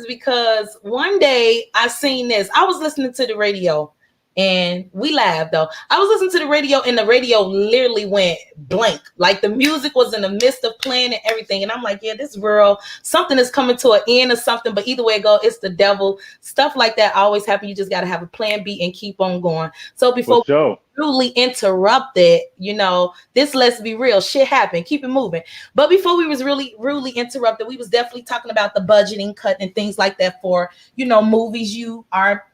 because one day I seen this. I was listening to the radio and we laughed though. I was listening to the radio and the radio literally went blank. Like the music was in the midst of playing and everything. And I'm like, yeah, this world, something is coming to an end or something. But either way it go, it's the devil. Stuff like that always happen. You just got to have a plan B and keep on going. So For before sure. rudely interrupted, this let's be real shit happened. Keep it moving. But before we was really rudely interrupted, we was definitely talking about the budgeting cut and things like that for, movies you are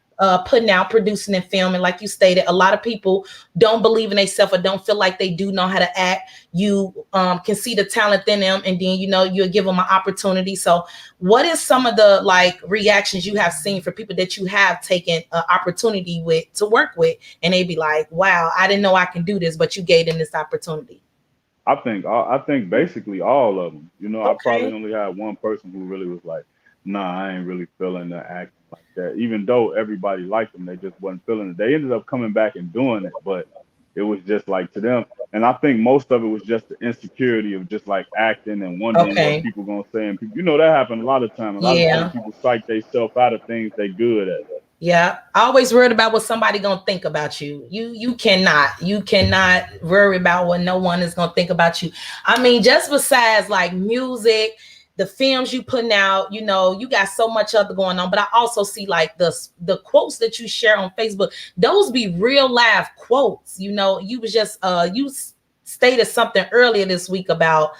putting out, producing and filming. Like you stated, a lot of people don't believe in themselves or don't feel like they do know how to act. You can see the talent in them, and then you'll give them an opportunity. So what is some of the like reactions you have seen for people that you have taken an opportunity with to work with, and they be like, wow, I didn't know I can do this, but you gave them this opportunity? I think basically all of them. I probably Okay. only had one person who really was like, "Nah, I ain't really feeling the acting like that." Even though everybody liked them, they just wasn't feeling it. They ended up coming back and doing it, but it was just like to them. And I think most of it was just the insecurity of just like acting and wondering what Okay. people gonna say. And people, that happened a lot of time. A lot of times Yeah. people psych themselves out of things they good at. Yeah, always worried about what somebody gonna think about you. You cannot worry about what no one is gonna think about you. I mean, just besides like music, the films you putting out, you got so much other going on. But I also see like the quotes that you share on Facebook. Those be real live quotes. You was just stated something earlier this week about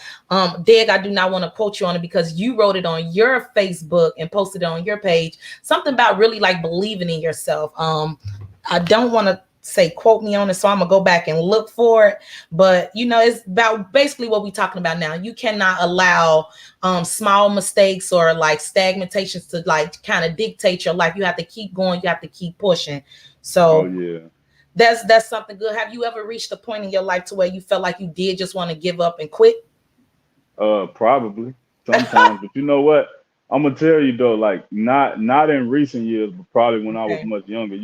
Dig, I do not want to quote you on it because you wrote it on your Facebook and posted it on your page. Something about really like believing in yourself. I don't want to say quote me on it, so I'm gonna go back and look for it. But it's about basically what we're talking about now. You cannot allow small mistakes or like stagnations to like kind of dictate your life. You have to keep going, you have to keep pushing. Oh So yeah. that's something good. Have you ever reached a point in your life to where you felt like you did just want to give up and quit? Probably sometimes, but you know what? I'm gonna tell you though, like not in recent years, but probably when I was Okay. much younger.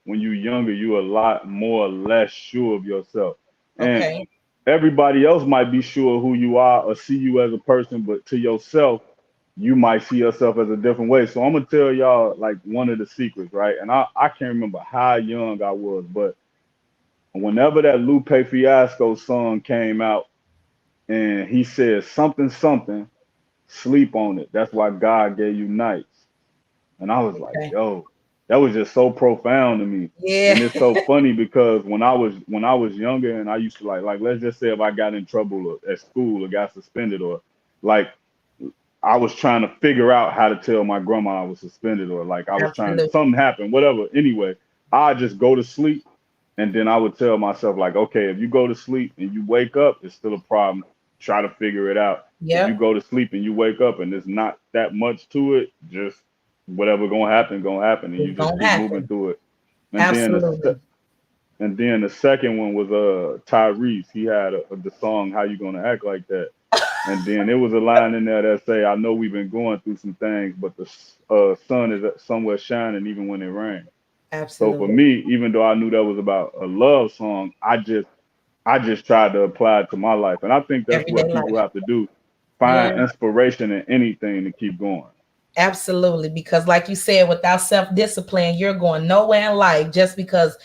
When you younger, you a lot more or less sure of yourself, and Okay. everybody else might be sure of who you are or see you as a person, but to yourself, you might see yourself as a different way. So I'm gonna tell y'all like one of the secrets, right? And I can't remember how young I was, but whenever that Lupe Fiasco song came out and he said something something, sleep on it. That's why God gave you nights. And I was like, Okay. yo, that was just so profound to me. Yeah. And it's so funny because when I was younger and I used to like let's just say if I got in trouble at school or got suspended or like I was trying to figure out how to tell my grandma I was suspended or like I was trying Absolutely. something happened, whatever. Anyway, I just go to sleep and then I would tell myself like, okay, if you go to sleep and you wake up, it's still a problem. Try to figure it out. If you Yep. go to sleep and you wake up and there's not that much to it, just whatever gonna happen, and you It's just gonna keep moving happen. through it. And then Absolutely. the second one was Tyrese. He had the song "How You Gonna Act Like That," and then there was a line in there that say, "I know we've been going through some things, but the sun is somewhere shining even when it rains." So for Absolutely. me, even though I knew that was about a love song, I just tried to apply it to my life, and I think that's Everyday what people life. have to do: Yeah. find inspiration in anything to keep going. Absolutely. Because like you said, without self-discipline, you're going nowhere in life just because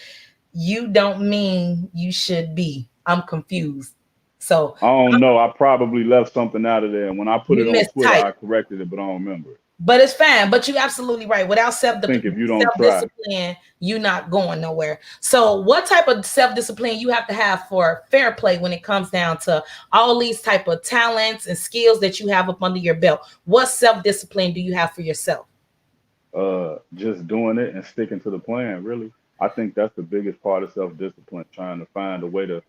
you don't mean you should be. I'm confused. So I don't know. I probably left something out of there, and when I put you it on Twitter, mistyped. I corrected it, but I don't remember it. But it's fine. But you're absolutely right. Without I think if you don't self try, discipline, you're not going nowhere. So, what type of self discipline you have to have for fair play when it comes down to all these type of talents and skills that you have up under your belt? What self discipline do you have for yourself? just doing it and sticking to the plan, really. I think that's the biggest part of self-discipline, trying to find a way to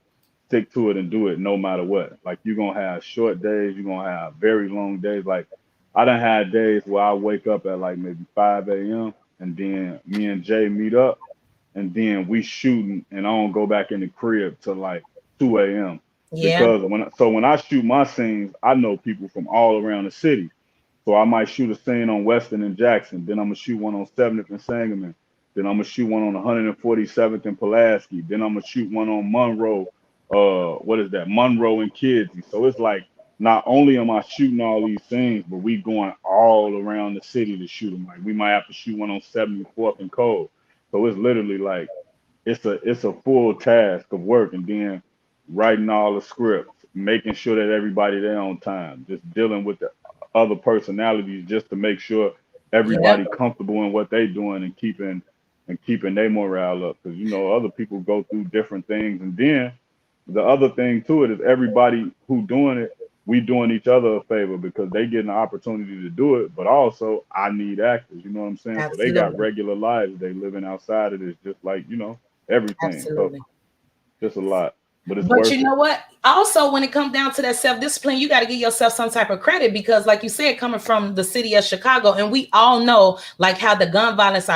stick to it and do it no matter what. Like you're gonna have short days, you're gonna have very long days. Like I done had days where I wake up at like maybe 5 a.m. and then me and Jay meet up and then we shooting and I don't go back in the crib till like 2 a.m. Yeah. Because when I shoot my scenes, I know people from all around the city. So I might shoot a scene on Western and Jackson. Then I'm gonna shoot one on 70th and Sangamon. Then I'm gonna shoot one on 147th and Pulaski. Then I'm gonna shoot one on Monroe. What is that? Monroe and Kidsey. So it's like not only am I shooting all these things, but we going all around the city to shoot them. Like we might have to shoot one on 74th and Cole. So it's literally like it's a full task of work, and then writing all the scripts, making sure that everybody there on time, just dealing with the other personalities just to make sure Yep. everybody comfortable in what they doing and keeping their morale up. Because other people go through different things, and then the other thing to it is everybody who doing it, we doing each other a favor because they getting the opportunity to do it. But also, I need actors. You know what I'm saying? So they got Absolutely. regular lives they living outside of this, just like everything. So Absolutely. just a lot, but it's But worth you it. know what? Also, when it comes down to that self-discipline, you got to give yourself some type of credit because, like you said, coming from the city of Chicago, and we all know like how the gun violence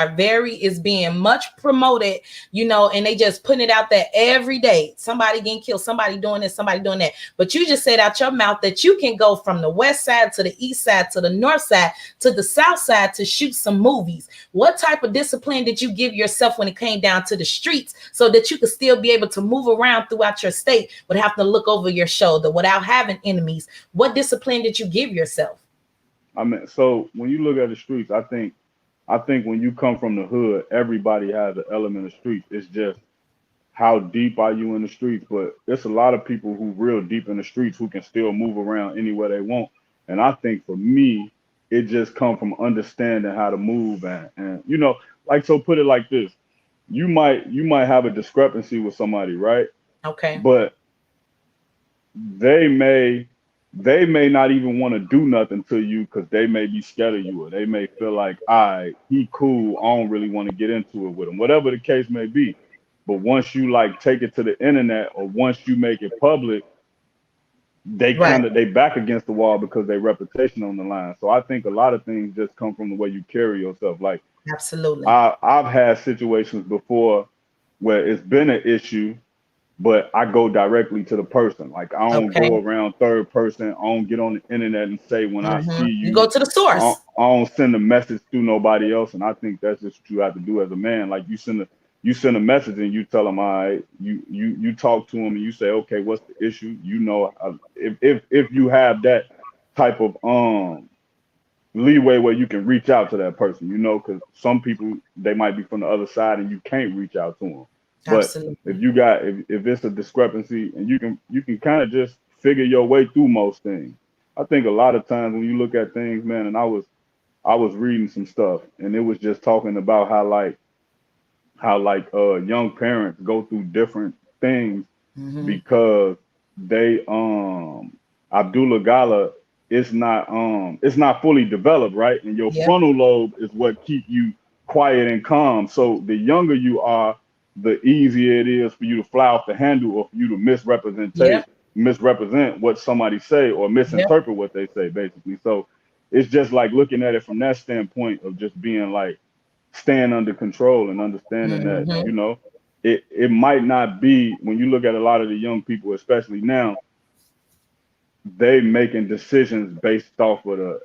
is being much promoted, and they just putting it out there every day. Somebody getting killed, somebody doing this, somebody doing that. But you just said out your mouth that you can go from the west side to the east side to the north side to the south side to shoot some movies. What type of discipline did you give yourself when it came down to the streets so that you could still be able to move around throughout your state but have to look over your shoulder without having enemies? What discipline did you give yourself? I mean, so when you look at the streets, I think when you come from the hood, everybody has an element of streets. It's just how deep are you in the streets? But there's a lot of people who real deep in the streets who can still move around anywhere they want. And I think for me, it just come from understanding how to move and like so put it like this. You might have a discrepancy with somebody, right? Okay. But they may they may not even want to do nothing to you because they may be scared of you, or they may feel like, all right, he cool, I don't really want to get into it with him, whatever the case may be. But once you like take it to the internet, or once you make it public, they Right. they back against the wall because their reputation on the line. So I think a lot of things just come from the way you carry yourself. Like Absolutely. I've had situations before where it's been an issue, but I go directly to the person. Like I don't Okay. go around third person. I don't get on the internet and say when I see You you. go to the source. I don't send a message through nobody else. And I think that's just what you have to do as a man. Like you send a message and you tell them, all right, you talk to them and you say, okay, what's the issue? If you have that type of leeway where you can reach out to that person, because some people they might be from the other side and you can't reach out to them. But Absolutely. if it's a discrepancy and you can kind of just figure your way through most things. I think a lot of times when you look at things, man, and I was reading some stuff and it was just talking about how young parents go through different things Hmm. because they Abdullah Gala it's not fully developed, right? And your Yep. frontal lobe is what keep you quiet and calm. So the younger you are, the easier it is for you to fly off the handle, or for you to Yep. misrepresent what somebody say, or Yep. misinterpret what they say, basically. So it's just like looking at it from that standpoint of just being like staying under control and understanding that Hmm. it might not be, when you look at a lot of the young people, especially now, they making decisions based off of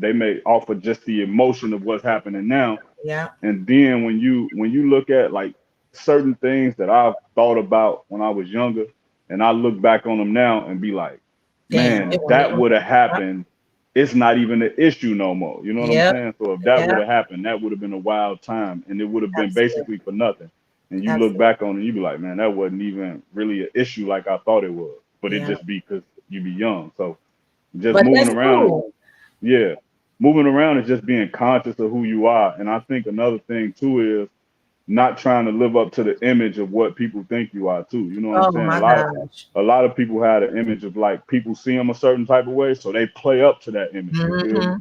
they may off of just the emotion of what's happening now. Yeah. And then when you look at like certain things that I've thought about when I was younger, and I look back on them now and be like, Damn. man, It if won't that even. would have Yep. happened, it's not even an issue no more. You know what I'm Yep. saying? So if that would Yep. have happened, that would have been a wild time, and it would have been basically Absolutely. for nothing. And you look Absolutely. back on it, you be like, man, that wasn't even really an issue like I thought it was. But it Yeah. just be because you be young. So just But moving that's around, cool. yeah, moving around is just being conscious of who you are. And I think another thing too is not trying to live up to the image of what people think you are too. You know what I'm Oh saying? my gosh. A lot of people had an image of like people see them a certain type of way, so they play up to that image. You feel me? Hmm.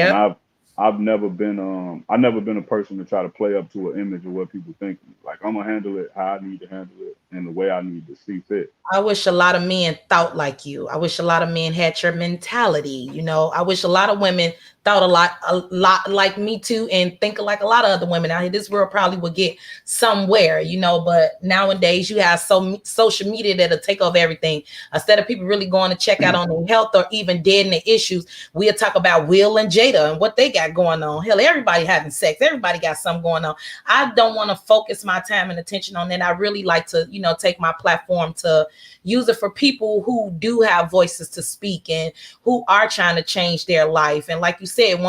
And Yep. I've never been a person to try to play up to an image of what people think. Like I'm gonna handle it how I need to handle it and the way I need to see fit. I wish a lot of men thought like you. I wish a lot of men had your mentality. I wish a lot of women thought a lot like me too, and think like a lot of other women out here. This world probably would get somewhere, you know. But nowadays, you have social media that'll take over everything. Instead of people really going to check out on their health or even dead in their issues, we'll talk about Will and Jada and what they got going on. Hell, everybody having sex. Everybody got something going on. I don't want to focus my time and attention on that. I really like to, you know, take my platform to use it for people who do have voices to speak and who are trying to change their life. And like you said,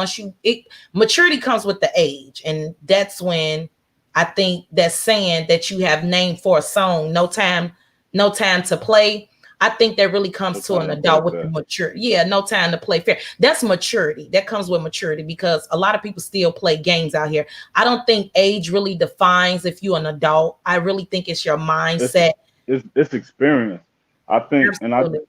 maturity comes with the age, and that's when I think that saying that you have named for a song, no time to play. I think that really comes to an adult with the mature. Yeah, no time to play fair. That's maturity. That comes with maturity, because a lot of people still play games out here. I don't think age really defines if you're an adult. I really think it's your mindset. It's experience. I think, Absolutely. and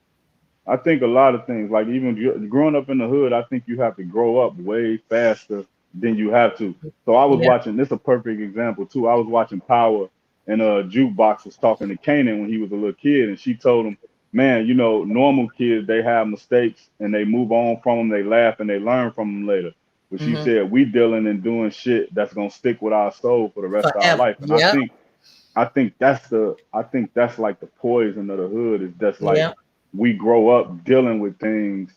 I think a lot of things, like even growing up in the hood, I think you have to grow up way faster than you have to. So I was watching, this is a perfect example too. I was watching Power, and Jukebox was talking to Kanan when he was a little kid, and she told him, man, you know, normal kids, they have mistakes and they move on from them, they laugh and they learn from them later. But she said, we dealing and doing shit that's gonna stick with our soul for the rest of our life. And I think that's like the poison of the hood, is that's like we grow up dealing with things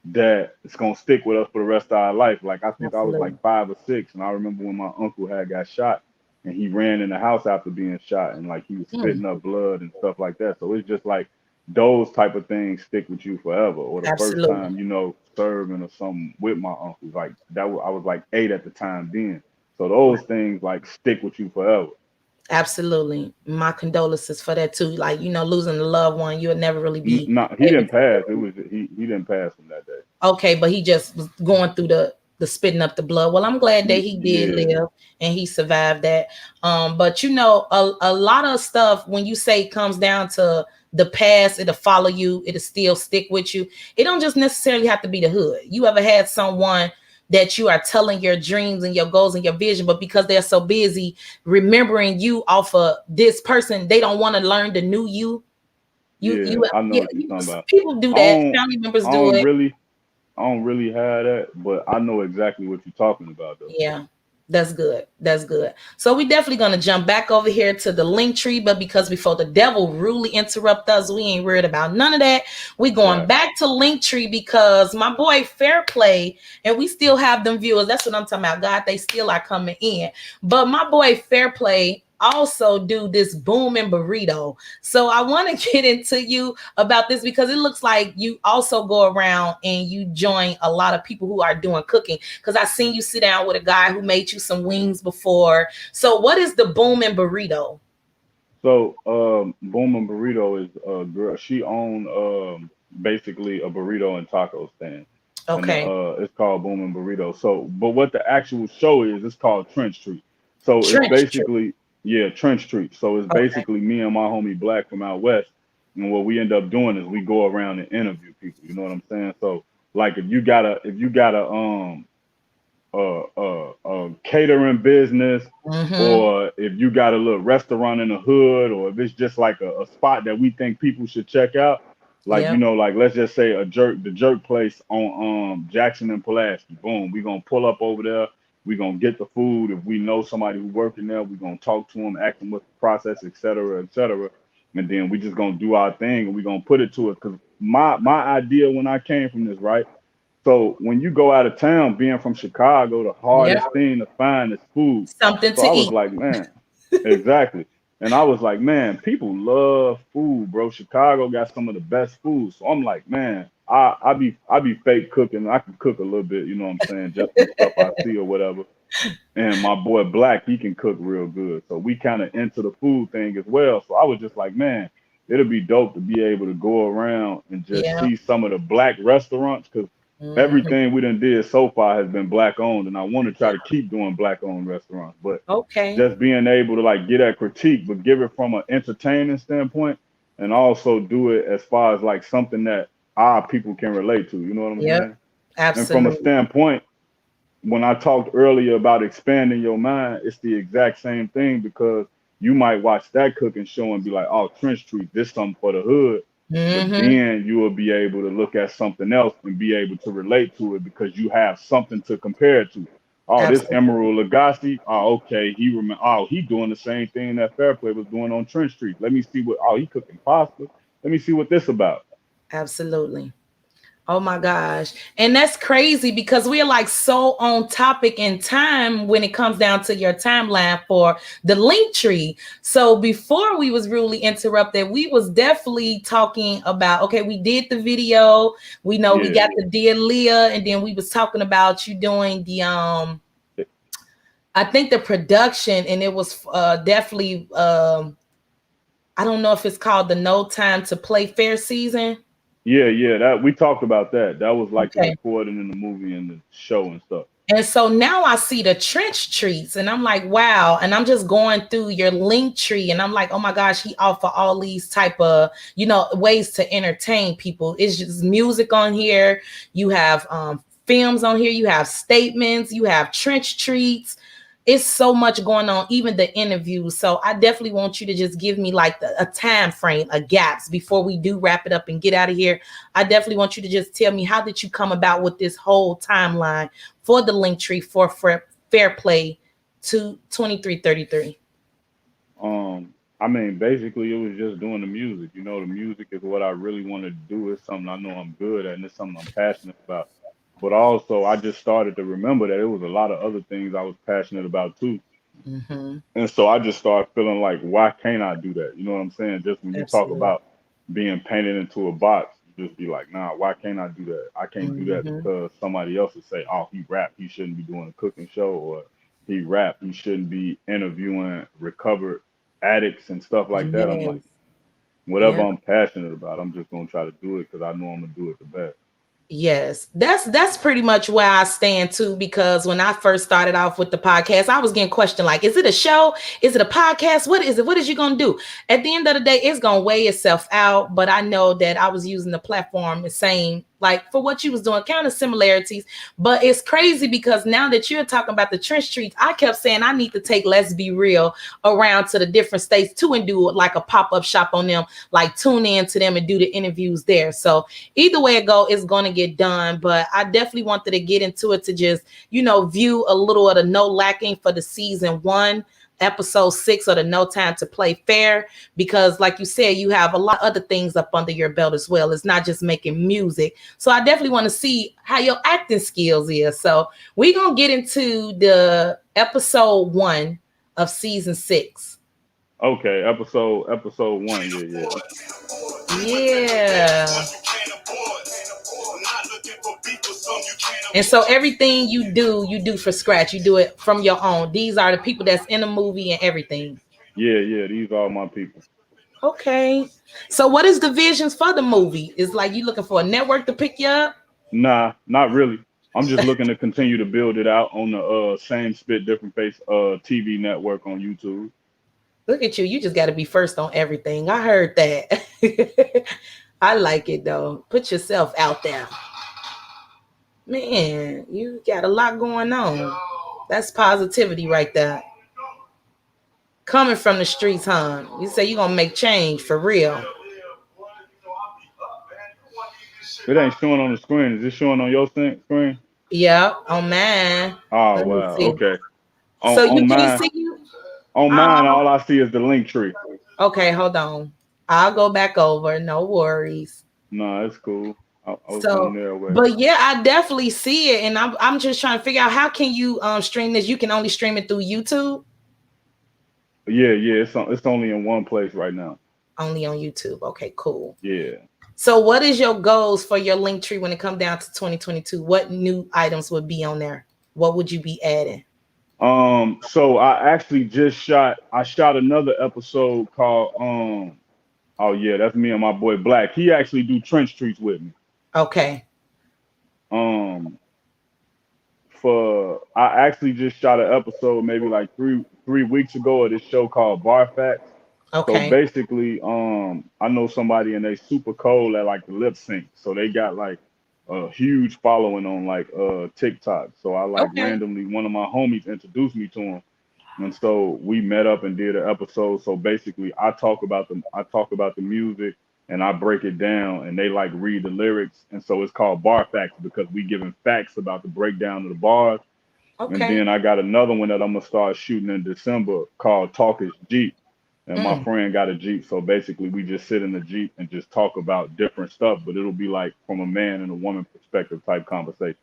that it's gonna stick with us for the rest of our life. Like I think I was like 5 or 6, and I remember when my uncle had got shot, and he ran in the house after being shot, and like he was spitting up blood and stuff like that. So it's just like those type of things stick with you forever. Or the first time, you know, serving or something with my uncle, like that. I was like 8 at the time then. So those things like stick with you forever. Absolutely. My condolences for that too. Like, you know, losing a loved one, you'll never really be. No, he didn't pass. It was he didn't pass from that day. Okay, but he just was going through the spitting up the blood. Well, I'm glad that he did live and he survived that. But you know, a lot of stuff, when you say it comes down to the past, it'll follow you, it'll still stick with you. It don't just necessarily have to be the hood. You ever had someone that you are telling your dreams and your goals and your vision, but because they're so busy remembering you off of this person, they don't want to learn the new you. I know what you're talking about. People do that. Family members do it. I don't really have that, but I know exactly what you're talking about, though. Yeah, that's good. That's good. So we definitely gonna jump back over here to the link tree, but because before the devil rudely interrupt us, we ain't worried about none of that. We going back to link tree because my boy FairPlay, and we still have them viewers. That's what I'm talking about. God, they still are coming in. But my boy FairPlay also do this boom and burrito. So I want to get into you about this, because it looks like you also go around and you join a lot of people who are doing cooking, because I seen you sit down with a guy who made you some wings before. So what is the boom and burrito? So boom and burrito is a girl. She owned basically a burrito and taco stand. Okay. And, it's called Boom and Burrito. So but what the actual show is, it's called Trench Treat. So it's basically Trench Treat. So it's basically me and my homie Black from out west. And what we end up doing is we go around and interview people. You know what I'm saying? So like if you got a catering business, or if you got a little restaurant in the hood, or if it's just like a spot that we think people should check out, like you know, like let's just say the jerk place on Jackson and Pulaski. Boom, we gonna pull up over there. We're going to get the food. If we know somebody who's working there, we're going to talk to them, ask them what's the process, et cetera, et cetera. And then we just going to do our thing, and we're going to put it to it. Because my idea when I came from this, right? So when you go out of town, being from Chicago, the hardest thing to find is food. Something to eat. I was like, man, exactly. And I was like, man, people love food, bro. Chicago got some of the best food. So I'm like, man, I be fake cooking. I can cook a little bit, you know what I'm saying, just the stuff I see or whatever. And my boy Black, he can cook real good. So we kind of into the food thing as well. So I was just like, man, it'll be dope to be able to go around and just see some of the Black restaurants, because everything we done did so far has been Black owned, and I want to try to keep doing Black owned restaurants. But just being able to like get that critique, but give it from an entertaining standpoint, and also do it as far as like something that our people can relate to. You know what I'm saying? Absolutely. And from a standpoint, when I talked earlier about expanding your mind, it's the exact same thing, because you might watch that cooking show and be like, oh, Trench Treat, this something for the hood. But Mm-hmm. then you will be able to look at something else and be able to relate to it because you have something to compare it to. Oh, this Absolutely. Emerald Lagasse. Oh, okay. He remember. Oh, he doing the same thing that FairPlay was doing on Trent Street. Let me see what. Oh, he cooking pasta. Let me see what this about. Absolutely. Oh my gosh. And that's crazy because we're like so on topic in time when it comes down to your timeline for the link tree. So before we was really interrupted, we was definitely talking about, okay, we did the video. We know we Yeah. got the Dear Leah, and then we was talking about you doing the I think the production, and it was definitely I don't know if it's called the No Time to Play Fair season. Yeah. That we talked about that. That was like the Okay. recording in the movie and the show and stuff. And so now I see the trench treats and I'm like, wow. And I'm just going through your link tree and I'm like, oh my gosh, he offer all these type of, ways to entertain people. It's just music on here. You have films on here. You have statements. You have trench treats. It's so much going on, even the interviews. So I definitely want you to just give me like a time frame, a gaps before we do wrap it up and get out of here. I definitely want you to just tell me, how did you come about with this whole timeline for the link tree for Fair Play to 2333? I mean, basically, it was just doing the music. You know, the music is what I really want to do. It's something I know I'm good at, and it's something I'm passionate about. But also, I just started to remember that it was a lot of other things I was passionate about too. Mm-hmm. And so I just started feeling like, why can't I do that? You know what I'm saying? Just when you talk Absolutely. about being painted into a box, you just be like, nah, why can't I do that? I can't do that Mm-hmm. because somebody else would say, oh, he rap, he shouldn't be doing a cooking show, or he rap, he shouldn't be interviewing recovered addicts and stuff like that. I'm like, Yes. whatever Yeah. I'm passionate about, I'm just gonna try to do it because I know I'm gonna do it the best. Yes, that's pretty much where I stand too. Because when I first started off with the podcast, I was getting questioned like, "Is it a show? Is it a podcast? What is it? What is you gonna do?" At the end of the day, it's gonna weigh itself out. But I know that I was using the platform the same, like for what you was doing, kind of similarities. But it's crazy because now that you're talking about the trench streets, I kept saying I need to take Let's Be Real around to the different states too and do like a pop up shop on them, like tune in to them and do the interviews there. So either way it go, it's going to get done. But I definitely wanted to get into it to just, view a little of the No Lacking for the season 1, episode 6 of the No Time to Play Fair, because like you said, you have a lot of other things up under your belt as well. It's not just making music. So I definitely want to see how your acting skills is. So we're going to get into the episode 1 of season 6. Okay, episode one, yeah. Yeah. And so everything you do for scratch. You do it from your own. These are the people that's in the movie and everything. Yeah, these are my people. Okay. So what is the visions for the movie? Is like you looking for a network to pick you up? Nah, not really. I'm just looking to continue to build it out on the same spit different face TV network on YouTube. Look at you. You just got to be first on everything. I heard that. I like it though. Put yourself out there. Man, you got a lot going on. That's positivity right there. Coming from the streets, huh? You say you're going to make change for real. It ain't showing on the screen. Is it showing on your screen? Yeah, on mine. Oh Let me wow, see. okay. On So you on can't mine, see you? on mine, Oh, all I see is the link tree. okay, hold on. I'll go back over. No worries. Nah, it's cool. I was going So, there way. but yeah, I definitely see it, and I'm just trying to figure out how can you stream this? You can only stream it through YouTube, Yeah. It's only in one place right now. only on YouTube. Okay, cool. Yeah. So, what is your goals for your link tree when it comes down to 2022? What new items would be on there? What would you be adding? So I actually I shot another episode called oh yeah, that's me and my boy Black. He actually do trench treats with me. Okay. Um for I actually just shot an episode maybe like three weeks ago of this show called Bar Facts. So Okay. basically, I know somebody and they super cold at like the lip sync. So they got like a huge following on like TikTok. So I like Okay. randomly one of my homies introduced me to him. And so we met up and did an episode. So basically I talk about the music and I break it down, and they like read the lyrics, and so it's called bar facts because we giving facts about the breakdown of the bars. And Okay. then I got another one that I'm gonna start shooting in December called Talk is Jeep. And my Mm. friend got a Jeep, so basically we just sit in the Jeep and just talk about different stuff, but it'll be like from a man and a woman perspective type conversation.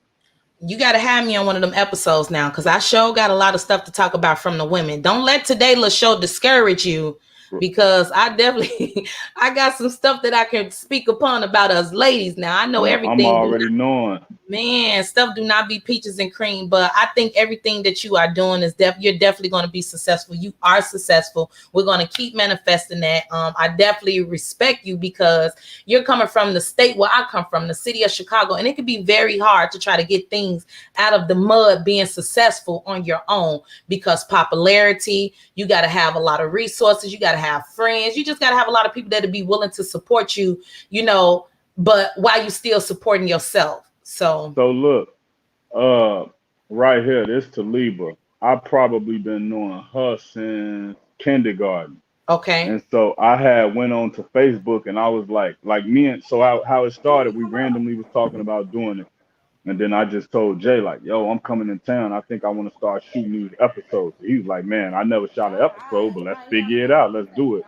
You got to have me on one of them episodes now, because I sure got a lot of stuff to talk about from the women. Don't let today's show discourage you, because I definitely I got some stuff that I can speak upon about us ladies. Now I know I'm everything. already knowing. Man, stuff do not be peaches and cream, but I think everything that you are doing is you're definitely going to be successful. You are successful. We're going to keep manifesting that. I definitely respect you, because you're coming from the state where I come from, the city of Chicago, and it can be very hard to try to get things out of the mud being successful on your own, because popularity, you got to have a lot of resources, you got to have friends, you just got to have a lot of people that'll be willing to support you, but while you still supporting yourself. So look, right here, this Taliba. I probably been knowing her since kindergarten. okay. And so I had went on to Facebook and I was like me and so how it started, we randomly was talking about doing it. And then I just told Jay, like, yo, I'm coming in town. I think I want to start shooting these episodes. He was like, man, I never shot an episode, but let's figure it out. Let's do it.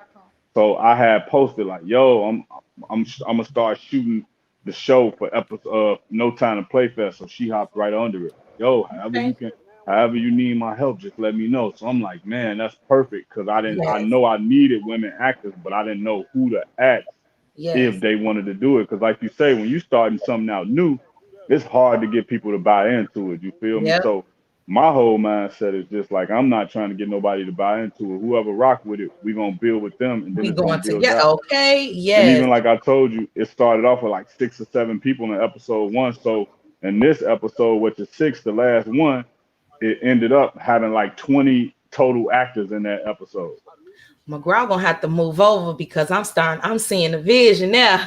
So I had posted like, yo, I'm gonna start shooting the show for episode No Time to PlayFair. So she hopped right under it. Yo, Okay. however you need my help, just let me know. So I'm like, man, that's perfect because I Yes. know I needed women actors, but I didn't know who to ask if Yes. they wanted to do it. Because like you say, when you starting something out new, it's hard to get people to buy into it. You feel me? Yep. So my whole mindset is just like I'm not trying to get nobody to buy into it. Whoever rock with it, we gonna build with them, and then We it's gonna going to, build yeah, out. okay. And Yes. even like I told you, it started off with like 6 or 7 people in episode one. So in this episode, which is six, the last one, it ended up having like 20 total actors in that episode. McGraw gonna have to move over, because I'm seeing the vision now.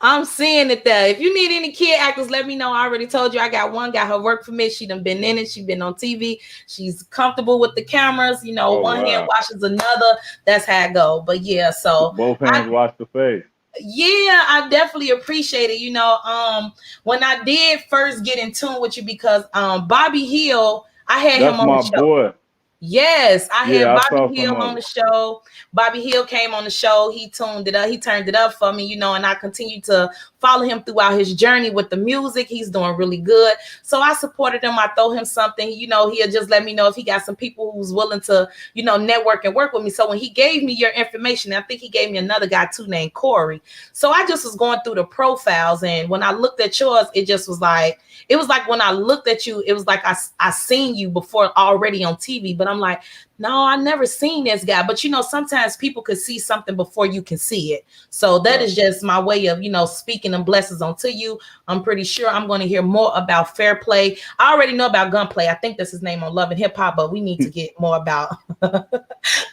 I'm seeing it there. If you need any kid actors, let me know. I already told you I got one, got her work permit. She done been in it. She been on TV. She's comfortable with the cameras. Oh One hand wow. washes another. That's how it go. But yeah, so Both hands wash the face. yeah, I definitely appreciate it. When I did first get in tune with you, because Bobby Hill, I had him That's on the my show. boy. Yes, I had Yeah, I saw Bobby some Hill of on the it. show. Bobby Hill came on the show. He tuned it up. He turned it up for me, and I continue to follow him throughout his journey with the music. He's doing really good. So I supported him. I throw him something. He'll just let me know if he got some people who's willing to, network and work with me. So when he gave me your information, I think he gave me another guy too named Corey. So I just was going through the profiles, and when I looked at yours, it was like when I looked at you, it was like I seen you before already on TV, but I'm like, no, I never seen this guy. But sometimes people could see something before you can see it. So that Right. is just my way of, speaking them blessings onto you. I'm pretty sure I'm going to hear more about FairPlay. I already know about Gunplay. I think that's his name on Love and Hip Hop, but we need to get more about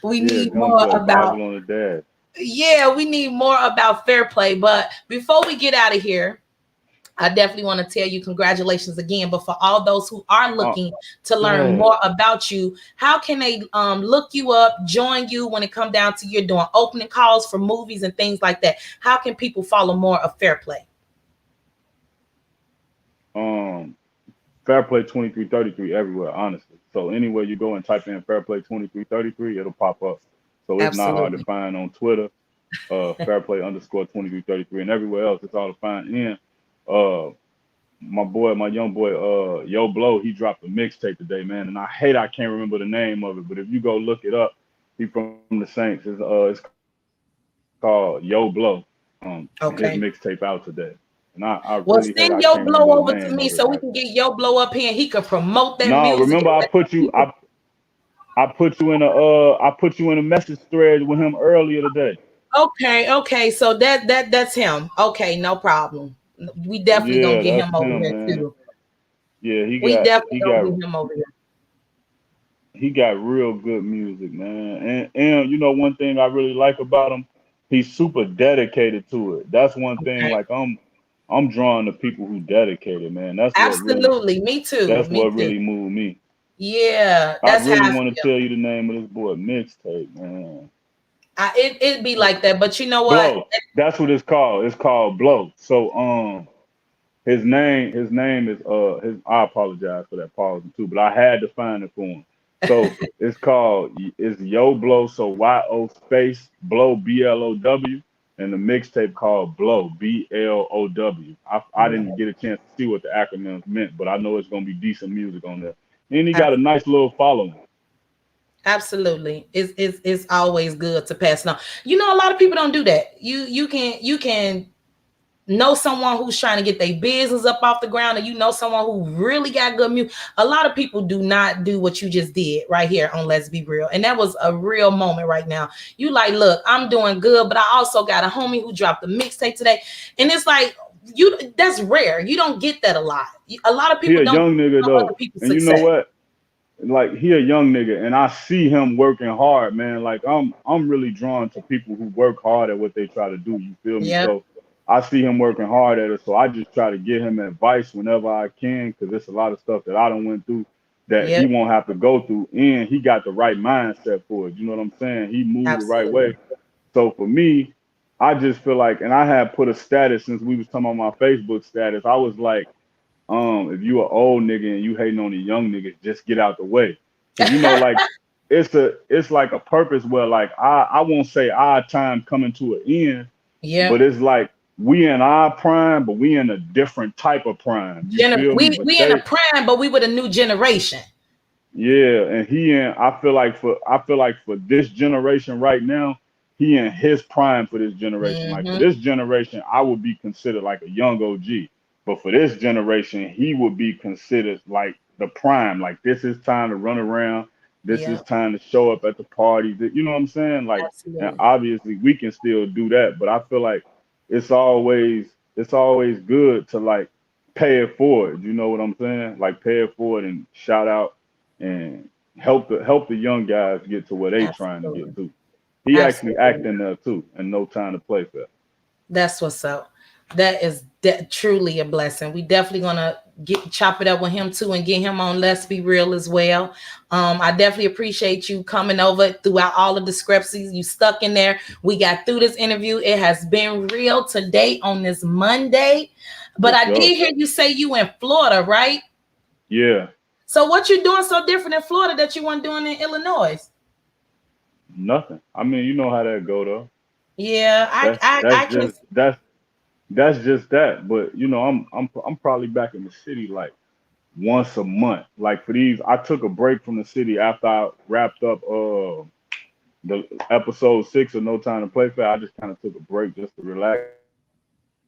we Yeah, need more gunplay, about Bible on the dash. we need more about FairPlay. But before we get out of here, I definitely want to tell you congratulations again. But for all those who are Uh, looking to learn yeah. more about you, how can they look you up, join you when it comes down to you're doing opening calls for movies and things like that? How can people follow more of FairPlay? Um, FairPlay 2333 everywhere, honestly. So anywhere you go and type in FairPlay 2333, it'll pop up. So it's not hard to Absolutely. find on Twitter, FairPlay underscore 2333, and everywhere else it's all to find. And uh, my young boy, Yo Blow, he dropped a mixtape today, man. And I can't remember the name of it, but if you go look it up, he from the Saints. It's called Yo Blow. And his Okay. mixtape out today. And I Well, really hate send I your can't blow remember the over to name me of it so we right can now. get your blow up here and he could promote that No, music remember and I let put you people. I put you in a message thread with him earlier today. Okay. So that's him. Okay, no problem. We definitely gonna Yeah, get that's him over him, here man. too. Yeah, We definitely gonna get him over here. he got real good music, man. And you know one thing I really like about him, he's super dedicated to it. That's one thing Okay. like I'm drawn to people who dedicated, man. Absolutely. Me too. That's Me what too. really moved me. Yeah, I that's how really I want to feel. tell you the name of this boy mixtape, man. It'd be like that, but you know what? Blow. That's what it's called. It's called Blow. So his name is I apologize for that pause too, but I had to find it for him. So it's Yo Blow, so YO space Blow BLOW, and the mixtape called Blow BLOW. I didn't get a chance to see what the acronyms meant, but I know it's gonna be decent music on there. And he got a nice little following. Absolutely. It's always good to pass it on. You know, a lot of people don't do that. You can know someone who's trying to get their business up off the ground, and you know someone who really got good music. A lot of people do not do what you just did right here on Let's Be Real. And that was a real moment right now. You like, look, I'm doing good, but I also got a homie who dropped the mixtape today. And it's like, that's rare. You don't get that a lot. A lot of people He a don't young nigga know other though. people's And you success. know what? Like he a young nigga, and I see him working hard, man. Like I'm really drawn to people who work hard at what they try to do. You feel me? Yeah. So I see him working hard at it. So I just try to give him advice whenever I can, because there's a lot of stuff that I don't went through that he won't have to go through, and he got the right mindset for it. You know what I'm saying? He moved the right way. So for me, I just feel like, and I had put a status since we was talking about my Facebook status. I was like, if you an old nigga and you hating on the young niggas, just get out the way. Cause you know, like it's like a purpose where like I won't say our time coming to an end, but it's like we in our prime, but we in a different type of prime. You feel me? We in a prime, but we with a new generation. Yeah, and I feel like for this generation right now, he in his prime for this generation. Like for this generation, I would be considered like a young OG. But for this generation, he would be considered like the prime. Like this is time to run around. This is time to show up at the party. You know what I'm saying? Like, and obviously we can still do that, but I feel like it's always good to like pay it forward. You know what I'm saying? Like pay it forward and shout out and help the young guys get to where they trying to get to. He actually acting there too, and No Time to Play Fair. That's what's up. That is truly a blessing. We definitely gonna chop it up with him too and get him on Let's Be Real as well. I definitely appreciate you coming over throughout all the discrepancies. You stuck in there. We got through this interview. It has been real today on this Monday. But I did hear you say you in Florida, right? Yeah. So what you doing so different in Florida that you weren't doing in Illinois? Nothing. I mean, you know how that go though. Yeah, that's just that. But you know, I'm probably back in the city like once a month. Like for these, I took a break from the city after I wrapped up the episode 6 of No Time to Play Fair. I just kind of took a break just to relax.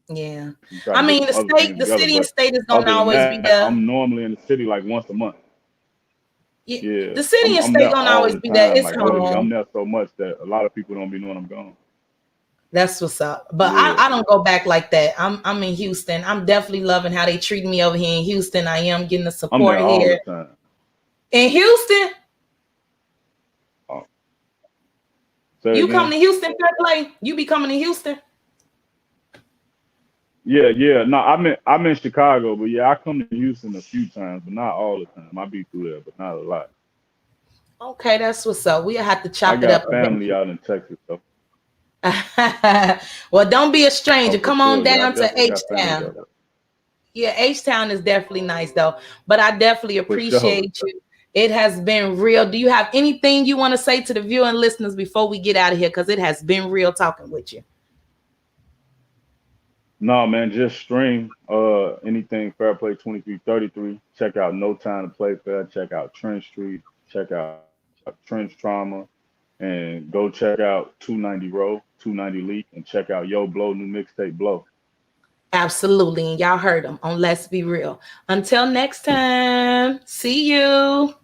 Yeah, I mean the city and state is gonna always be there. I'm normally in the city like once a month. Yeah, the city and state gonna always be there. It's like, home. I'm there so much that a lot of people don't be knowing I'm gone. That's what's up. But I don't go back like that. I'm in Houston. I'm definitely loving how they treat me over here in Houston. I am getting the support I'm there here. all the time. In Houston? You come to Houston, FairPlay? You be coming to Houston? Yeah. No, I'm in Chicago, but yeah, I come to Houston a few times, but not all the time. I be through there, but not a lot. Okay, that's what's up. We have to chop it up. I got family out in Texas, though. Well, don't be a stranger. Come on down to H-Town. Yeah, H-Town is definitely nice, though. But I definitely appreciate you. It has been real. Do you have anything you want to say to the viewing listeners before we get out of here? Because it has been real talking with you. No, man, just stream anything FairPlay 2333. Check out No Time to Play Fair. Check out Trench Street. Check out Trench Trauma. And go check out 290 Row, 290 Leak, and check out Yo Blow, new mixtape Blow. Absolutely. And y'all heard them on Let's Be Real. Until next time, see you.